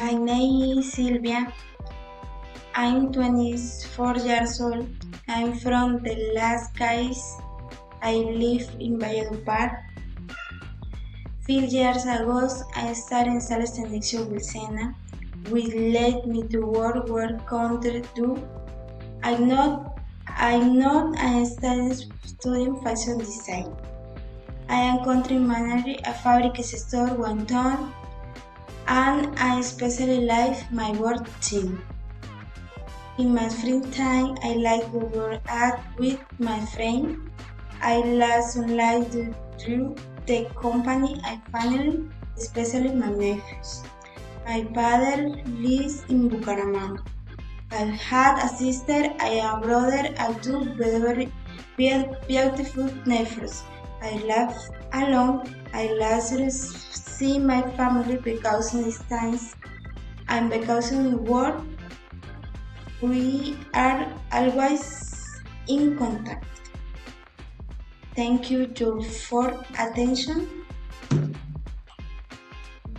My name is Silvia. I'm 24 years old. I'm from the last case. I live in Valledupar. 5 years ago, I started in sales technician with Sena, which led me to work country too. I'm not I started studying fashion design. I am country manager at fabric store Wonton, and I especially like my work team. In my free time, I like to work out with my friends. I like to do the company I family, especially my nephews. My father lives in Bucaramanga. I had a sister, I have a brother, I two very beautiful nephews. I live alone. I like to see my family because in these times and because of work we are always in contact. Thank you for attention.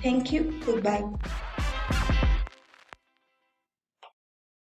Thank you. Goodbye.